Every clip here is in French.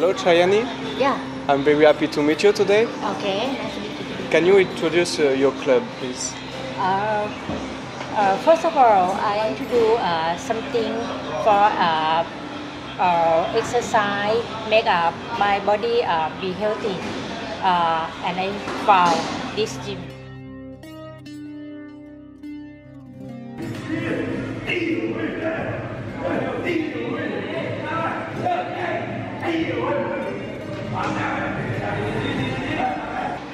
Hello, Chayani. Yeah. I'm very happy to meet you today. Okay. Nice to meet you. Can you introduce your club, please? First of all, I want to do something for exercise, make my body be healthy, and I found this gym.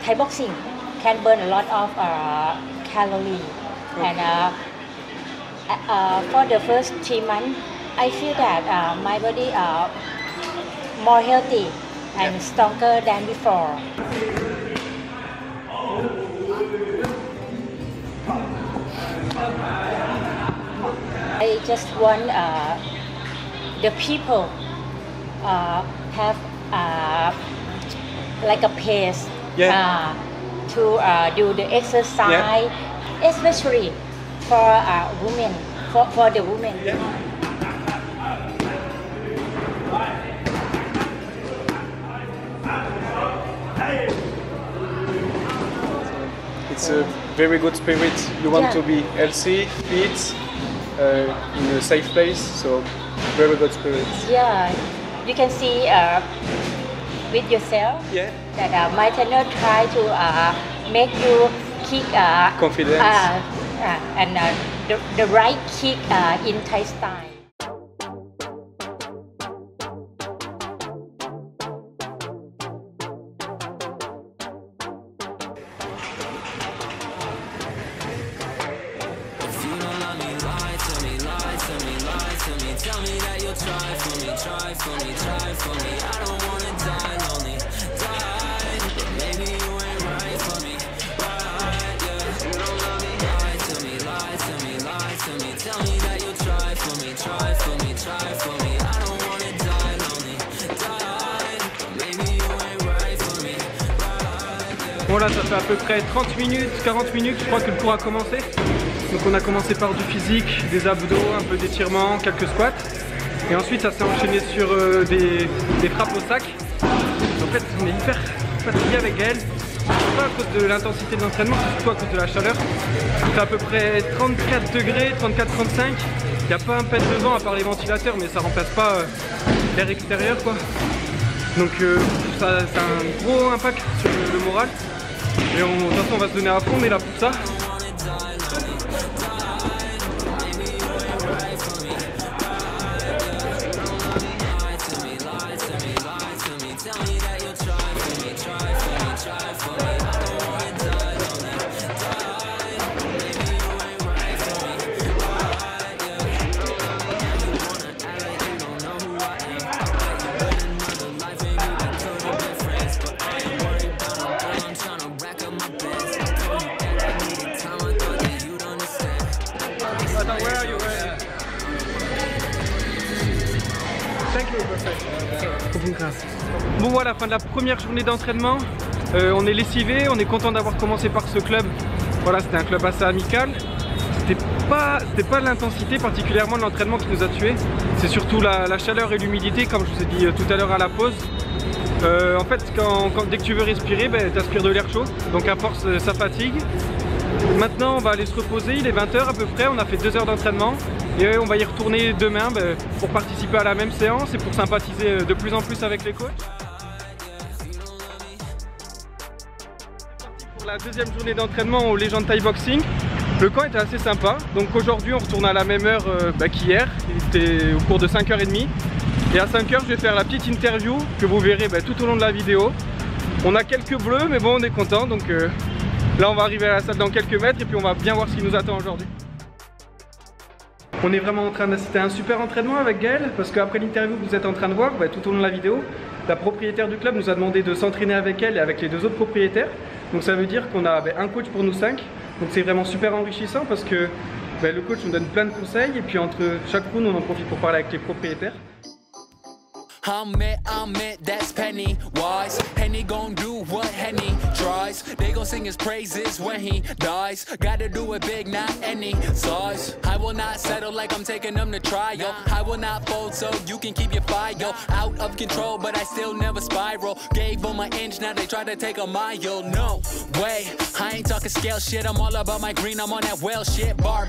Thai boxing can burn a lot of calories, and for the first 3 months, I feel that my body more healthy and stronger than before. I just want the people have like a pace to do the exercise, especially for women, for the women. It's a very good spirit. You want to be healthy, fit, in a safe place, so very good spirit. Yeah, you can see with yourself that my trainer try to make you kick confidence and the right kick in Thai style. Tell me that you'll try for me, try for me, try for me. I don't wanna die lonely, die. But maybe you ain't right for me, right, yeah. You don't love me, lie to me, lie to me, lie to me. Tell me that you'll try for me, try for me, try for me. I don't wanna die lonely, die. But maybe you ain't right for me, right, yeah. Bon là ça fait à peu près 30 minutes, 40 minutes, je crois que le cours a commencé. Donc on a commencé par du physique, des abdos, un peu d'étirement, quelques squats. Et ensuite ça s'est enchaîné sur des frappes au sac. En fait on est hyper fatigué avec Gaël. Pas à cause de l'intensité de l'entraînement, c'est surtout à cause de la chaleur. C'est à peu près 34 degrés, 34-35. Il n'y a pas un pet de vent à part les ventilateurs, mais ça remplace pas l'air extérieur quoi. Donc ça a un gros impact sur le moral. Et de toute façon on va se donner à fond, on est là pour ça. Bon voilà, fin de la première journée d'entraînement, on est lessivé, on est content d'avoir commencé par ce club. Voilà, c'était un club assez amical. C'était pas l'intensité particulièrement de l'entraînement qui nous a tués. C'est surtout la chaleur et l'humidité, comme je vous ai dit tout à l'heure à la pause. En fait, dès que tu veux respirer, tu aspires de l'air chaud, donc à force ça fatigue. Maintenant on va aller se reposer, il est 20 h à peu près, on a fait 2 heures d'entraînement et on va y retourner demain pour participer à la même séance et pour sympathiser de plus en plus avec les coachs. Pour la deuxième journée d'entraînement au Legend Thai Boxing, le camp était assez sympa, donc aujourd'hui on retourne à la même heure qu'hier, il était au cours de 5 h 30 et à 5 h je vais faire la petite interview que vous verrez tout au long de la vidéo. On a quelques bleus mais bon on est content, donc là on va arriver à la salle dans quelques mètres et puis on va bien voir ce qui nous attend aujourd'hui. On est vraiment en train d'assister à un super entraînement avec Gaël parce qu'après l'interview que vous êtes en train de voir, tout au long de la vidéo, la propriétaire du club nous a demandé de s'entraîner avec elle et avec les 2 autres propriétaires. Donc ça veut dire qu'on a un coach pour nous 5. Donc c'est vraiment super enrichissant parce que le coach nous donne plein de conseils et puis entre chaque round on en profite pour parler avec les propriétaires. I'm it, that's Pennywise. Henny gon' do what Henny tries. They gon' sing his praises when he dies. Gotta do it big, not any size. I will not settle like I'm taking them to trial. I will not fold so you can keep your fire. Out of control, but I still never spiral. Gave them an inch, now they try to take a mile. No way, I ain't talking scale shit. I'm all about my green, I'm on that whale shit. Bar,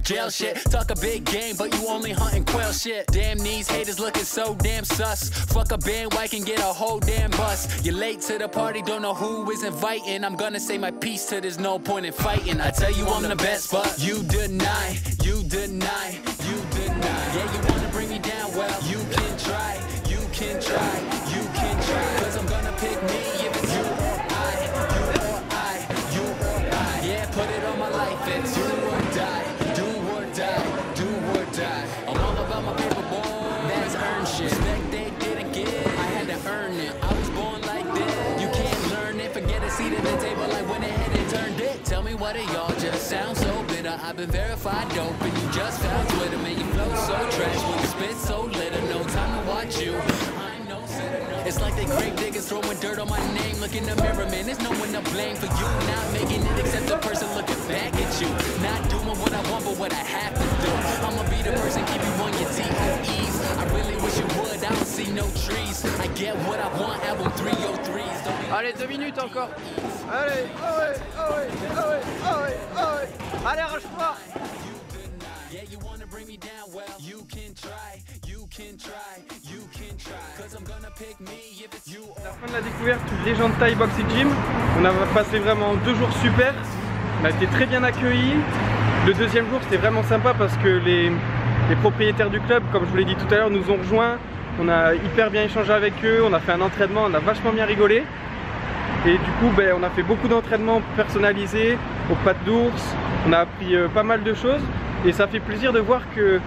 jail shit. Talk a big game, but you only hunting quail shit. Damn, these haters looking so damn sus. Fuck a bandwagon, get a whole damn bus. You're late to the party, don't know who is inviting. I'm gonna say my piece till there's no point in fighting. I tell you I'm the best, but you deny, you deny, you deny. Yeah, you wanna bring me down, well, you can try, you can try, you can try. Cause I'm gonna pick me if it's you or I, you or I, you or I. Yeah, put it on my life, it's you or die, do or die, do or die. I'm all about my paper, boy, that's earned shit. Respect they didn't get, I had to earn it. I was born like this, you can't learn it. Forget a seat at the table like when they had it turned it. Tell me what it y'all just sound so bitter. I've been verified dope and you just found Twitter. Man, you flow so trash when you spit so litter. No time to watch you. I know it's like they grave diggers throwing dirt on my name. Look in the mirror, man, there's no one to blame for you not making it except the person looking back at you. Not doing what I want but what I have to do. I'ma be the person keep you on your TOEs. I really wish you would, I don't see no trees. I get what I want, album 303s. Allez, 2 minutes encore. Allez, ah ouais, ah ouais, ah ouais, ah ouais, ah ouais. Allez, arrache-toi. Yeah, you wanna bring me down, well, you can try, you can try, you can try. Cause I'm gonna pick me if it's you or... La fin de la découverte du Legend Thai Boxing Gym. On a passé vraiment 2 jours super. On a été très bien accueillis. Le deuxième jour c'était vraiment sympa parce que les propriétaires du club, comme je vous l'ai dit tout à l'heure, nous ont rejoints. On a hyper bien échangé avec eux, on a fait un entraînement, on a vachement bien rigolé. Et du coup on a fait beaucoup d'entraînements personnalisés aux pattes d'ours. On a appris pas mal de choses. Et ça fait plaisir de voir que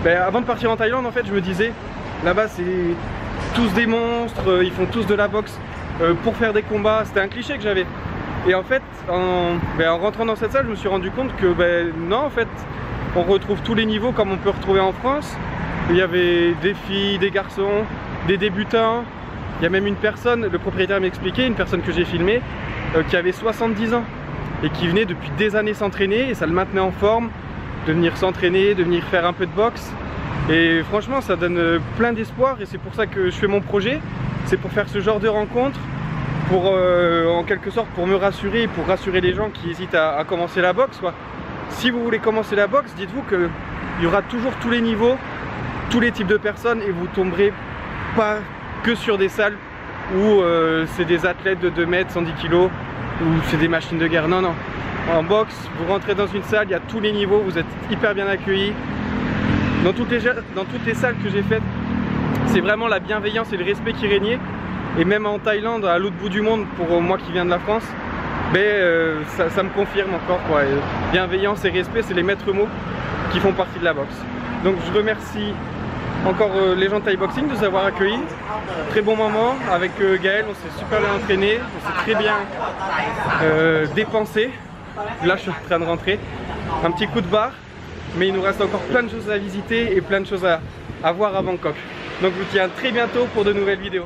avant de partir en Thaïlande, en fait, je me disais là-bas c'est tous des monstres, ils font tous de la boxe pour faire des combats. C'était un cliché que j'avais. Et en fait, en rentrant dans cette salle, je me suis rendu compte que non, en fait, on retrouve tous les niveaux comme on peut retrouver en France. Il y avait des filles, des garçons, des débutants. Il y a même une personne, le propriétaire m'expliquait, une personne que j'ai filmée, qui avait 70 ans et qui venait depuis des années s'entraîner et ça le maintenait en forme. De venir s'entraîner, de venir faire un peu de boxe. Et franchement ça donne plein d'espoir et c'est pour ça que je fais mon projet. C'est pour faire ce genre de rencontres, pour en quelque sorte pour me rassurer et pour rassurer les gens qui hésitent à commencer la boxe. Si vous voulez commencer la boxe, dites-vous qu'il y aura toujours tous les niveaux, tous les types de personnes et vous tomberez pas que sur des salles où c'est des athlètes de 2 mètres, 110 kg, où c'est des machines de guerre. Non, non. En boxe, vous rentrez dans une salle, il y a tous les niveaux, vous êtes hyper bien accueillis. Dans toutes les salles que j'ai faites, c'est vraiment la bienveillance et le respect qui régnait. Et même en Thaïlande, à l'autre bout du monde, pour moi qui viens de la France, ça me confirme encore quoi. Bienveillance et respect, c'est les maîtres mots qui font partie de la boxe. Donc je remercie encore les gens de Thai Boxing de nous avoir accueillis. Très bon moment avec Gaël, on s'est super bien entraîné, on s'est très bien dépensé. Là je suis en train de rentrer, un petit coup de barre, mais il nous reste encore plein de choses à visiter et plein de choses à voir à Bangkok. Donc je vous dis à très bientôt pour de nouvelles vidéos.